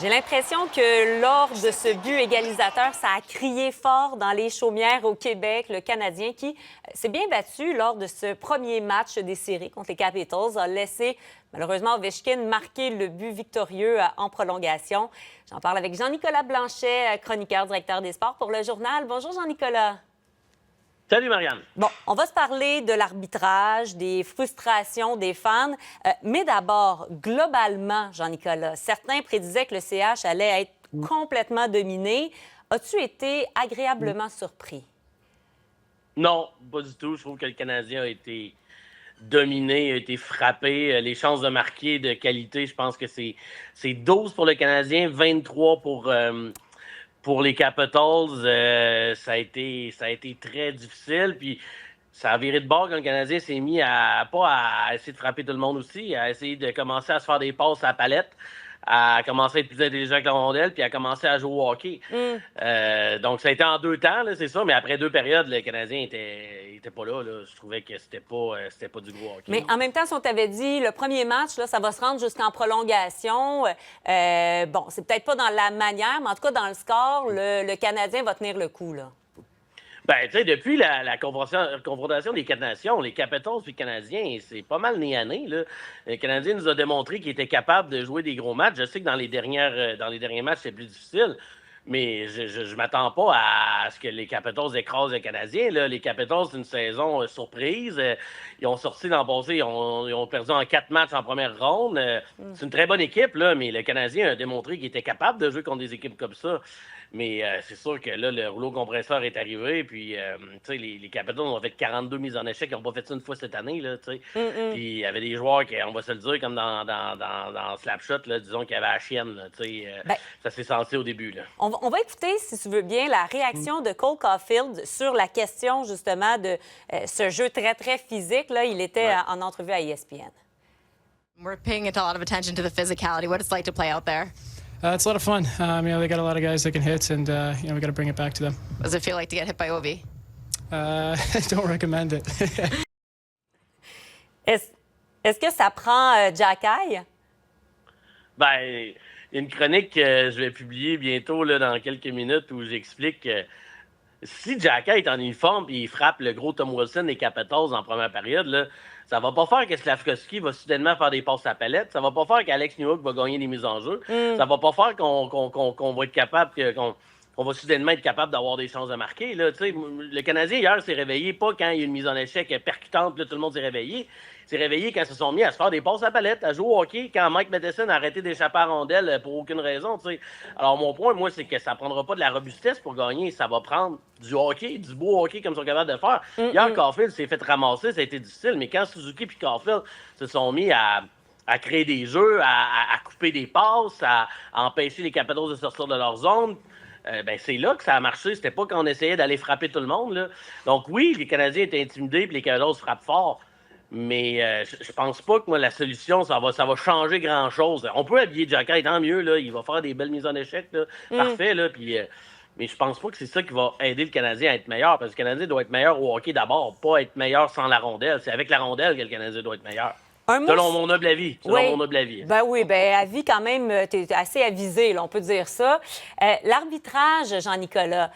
J'ai l'impression que lors de ce but égalisateur, ça a crié fort dans les chaumières au Québec. Le Canadien qui s'est bien battu lors de ce premier match des séries contre les Capitals a laissé malheureusement Ovechkin marquer le but victorieux en prolongation. J'en parle avec Jean-Nicolas Blanchet, chroniqueur, directeur des sports pour le journal. Bonjour Jean-Nicolas. Salut, Marianne. Bon, on va se parler de l'arbitrage, des frustrations des fans. Mais d'abord, globalement, Jean-Nicolas, certains prédisaient que le CH allait être complètement dominé. As-tu été agréablement surpris? Non, pas du tout. Je trouve que le Canadien a été dominé, a été frappé. Les chances de marquer de qualité, je pense que c'est 12 pour le Canadien, 23 pour les Capitals. Ça a été très difficile. Puis ça a viré de bord quand le Canadien s'est mis pas à essayer de frapper tout le monde aussi, à essayer de commencer à se faire des passes à la palette, à commencer à être plus intelligent que la rondelle, puis à commencer à jouer au hockey. Donc, ça a été en 2 temps, là, c'est ça, mais après 2 périodes, le Canadien était pas là, là. Je trouvais que c'était pas du gros hockey. Mais en même temps, si on t'avait dit le premier match, là, ça va se rendre jusqu'en prolongation, bon, c'est peut-être pas dans la manière, mais en tout cas, dans le score, le Canadien va tenir le coup, là. Ben, tu sais, depuis la confrontation des 4 nations, les Capitals et les Canadiens, c'est pas mal nez à nez, là. Le Canadien nous a démontré qu'il était capable de jouer des gros matchs. Je sais que dans les derniers matchs, c'est plus difficile, mais je m'attends pas à ce que les Capitals écrasent les Canadiens, là. Les Capitals, c'est une saison surprise. Ils ont sorti l'an passé, ils ont perdu en 4 matchs en première ronde. C'est une très bonne équipe, là, mais le Canadien a démontré qu'il était capable de jouer contre des équipes comme ça. Mais c'est sûr que là, le rouleau compresseur est arrivé. Puis, tu sais, les Capitals ont fait 42 mises en échec. Ils n'ont pas fait ça une fois cette année, là, tu sais. Puis, il y avait des joueurs qui, on va se le dire, comme dans Slapshot, là, disons qu'il y avait la chienne, là, tu sais. Ça s'est senti au début, là. On va écouter, si tu veux bien, la réaction de Cole Caulfield sur la question, justement, de ce jeu très, très physique. Là, il était en entrevue à ESPN. We're paying a lot of attention to the physicality, what it's like to play out there. It's a lot of fun. They got a lot of guys that can hit, and we got to bring it back to them. What does it feel like to get hit by Ovi? Don't recommend it. Est-ce que ça prend Jack-Eye? Ben, il y a une chronique que je vais publier bientôt, là, dans quelques minutes, où j'explique que si Jack-Eye est en uniforme et il frappe le gros Tom Wilson des Capitals en première période, là, ça va pas faire que Slafkovský va soudainement faire des passes à palette. Ça va pas faire qu'Alex Newhook va gagner des mises en jeu. Ça va pas faire qu'on va être capable, qu'on va soudainement être capable d'avoir des chances de marquer. Là. Le Canadien, hier, s'est réveillé pas quand il y a eu une mise en échec percutante, puis là, tout le monde s'est réveillé. Il s'est réveillé quand ils se sont mis à se faire des passes à palette, à jouer au hockey, quand Mike Matheson a arrêté d'échapper à rondelle pour aucune raison. T'sais. Alors, mon point, moi, c'est que ça prendra pas de la robustesse pour gagner. Ça va prendre du hockey, du beau hockey comme ils sont capables de faire. Hier, Caulfield s'est fait ramasser, ça a été difficile, mais quand Suzuki et Caulfield se sont mis à créer des jeux, à couper des passes, à empêcher les Capitals de sortir de leur zone, ben c'est là que ça a marché. C'était pas quand on essayait d'aller frapper tout le monde. Là. Donc oui, les Canadiens étaient intimidés et les Capitals frappent fort. Mais je pense pas que moi, la solution, ça va changer grand-chose. On peut habiller Jack-Eye, tant mieux. Là, il va faire des belles mises en échec. Là. Parfait. Là, puis, mais je pense pas que c'est ça qui va aider le Canadien à être meilleur. Parce que le Canadien doit être meilleur au hockey d'abord, pas être meilleur sans la rondelle. C'est avec la rondelle que le Canadien doit être meilleur. Selon mon humble avis. Mon humble avis. Ben oui, ben avis quand même, tu es assez avisé, là, on peut dire ça. L'arbitrage, Jean-Nicolas,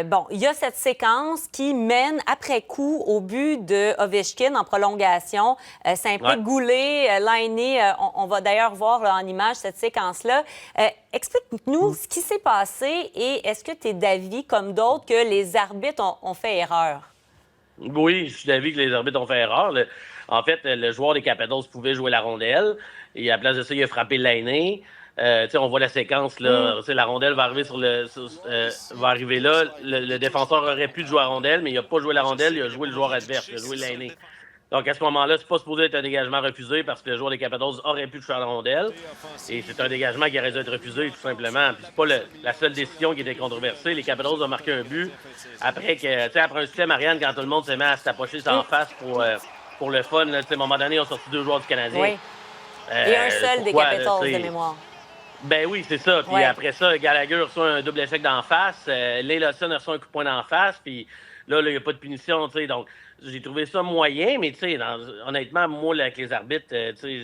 bon, il y a cette séquence qui mène après coup au but de Ovechkin en prolongation. Ça implique Goulet, Laine. On va d'ailleurs voir là, en image cette séquence-là. Explique-nous ce qui s'est passé et est-ce que tu es d'avis, comme d'autres, que les arbitres ont fait erreur? Oui, je suis d'avis que les arbitres ont fait erreur. En fait, le joueur des Capitals pouvait jouer la rondelle. Et à la place de ça, il a frappé Laine. On voit la séquence. Là, la rondelle va arriver va arriver là. Le défenseur aurait pu jouer la rondelle, mais il n'a pas joué la rondelle. Il a joué le joueur adverse. Il a joué Laine. Donc, à ce moment-là, c'est pas supposé être un dégagement refusé parce que le joueur des Capitals aurait pu toucher la rondelle. Et c'est un dégagement qui aurait dû être refusé, tout simplement. Puis c'est pas la seule décision qui était controversée. Les Capitals ont marqué un but. Après un succès, Marianne, quand tout le monde s'est mis à s'approcher en face pour le fun, là, à un moment donné, ils ont sorti 2 joueurs du Canadien. Oui. Et un seul des Capitals de mémoire. Ben oui, c'est ça. Puis après ça, Gallagher reçoit un double échec d'en face. Lane Lawson reçoit un coup de poing d'en face. Puis Là, il n'y a pas de punition, tu sais. Donc, j'ai trouvé ça moyen, mais tu sais, honnêtement, moi, là, avec les arbitres, tu sais,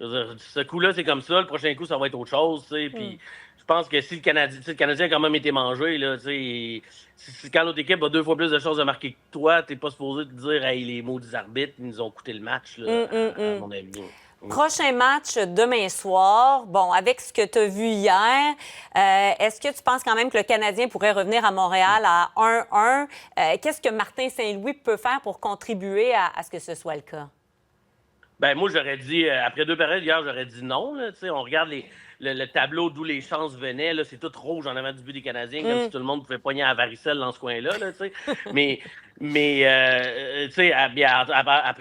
je veux dire, ce coup-là, c'est comme ça. Le prochain coup, ça va être autre chose, tu sais. Puis, je pense que si le Canadien a quand même été mangé, là, tu sais, quand l'autre équipe a 2 fois plus de chances de marquer que toi, t'es pas supposé te dire, hey, les maudits arbitres, ils nous ont coûté le match, là, à mon avis. Prochain match demain soir. Bon, avec ce que tu as vu hier, est-ce que tu penses quand même que le Canadien pourrait revenir à Montréal à 1-1? Qu'est-ce que Martin Saint-Louis peut faire pour contribuer à ce que ce soit le cas? Ben moi, j'aurais dit, après 2 périodes hier, j'aurais dit non. Là, on regarde le tableau d'où les chances venaient. Là, c'est tout rouge en avant du but des Canadiens, comme si tout le monde pouvait pogner à varicelle dans ce coin-là. Là, mais après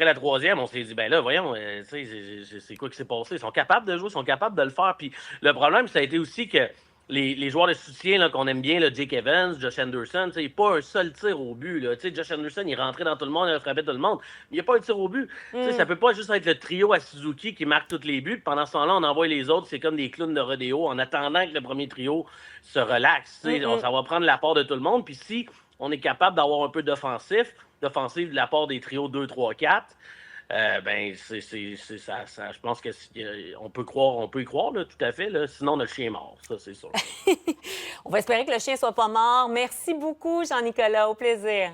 la 3e, on s'est dit, ben là, voyons, c'est quoi qui s'est passé? Ils sont capables de jouer, ils sont capables de le faire. Puis le problème, ça a été aussi que les joueurs de soutien là, qu'on aime bien, là, Jake Evans, Josh Anderson, il n'y a pas un seul tir au but. Là. Josh Anderson, il rentrait dans tout le monde, il frappait tout le monde, mais il n'y a pas un tir au but. Ça ne peut pas juste être le trio à Suzuki qui marque tous les buts. Pendant ce temps-là, on envoie les autres, c'est comme des clowns de rodéo en attendant que le premier trio se relaxe. Ça va prendre la part de tout le monde. Puis si on est capable d'avoir un peu d'offensive de la part des trios 2, 3, 4, ben, c'est ça, je pense qu'on peut y croire, là, tout à fait. Là. Sinon, notre chien est mort, ça, c'est sûr. On va espérer que le chien soit pas mort. Merci beaucoup, Jean-Nicolas. Au plaisir.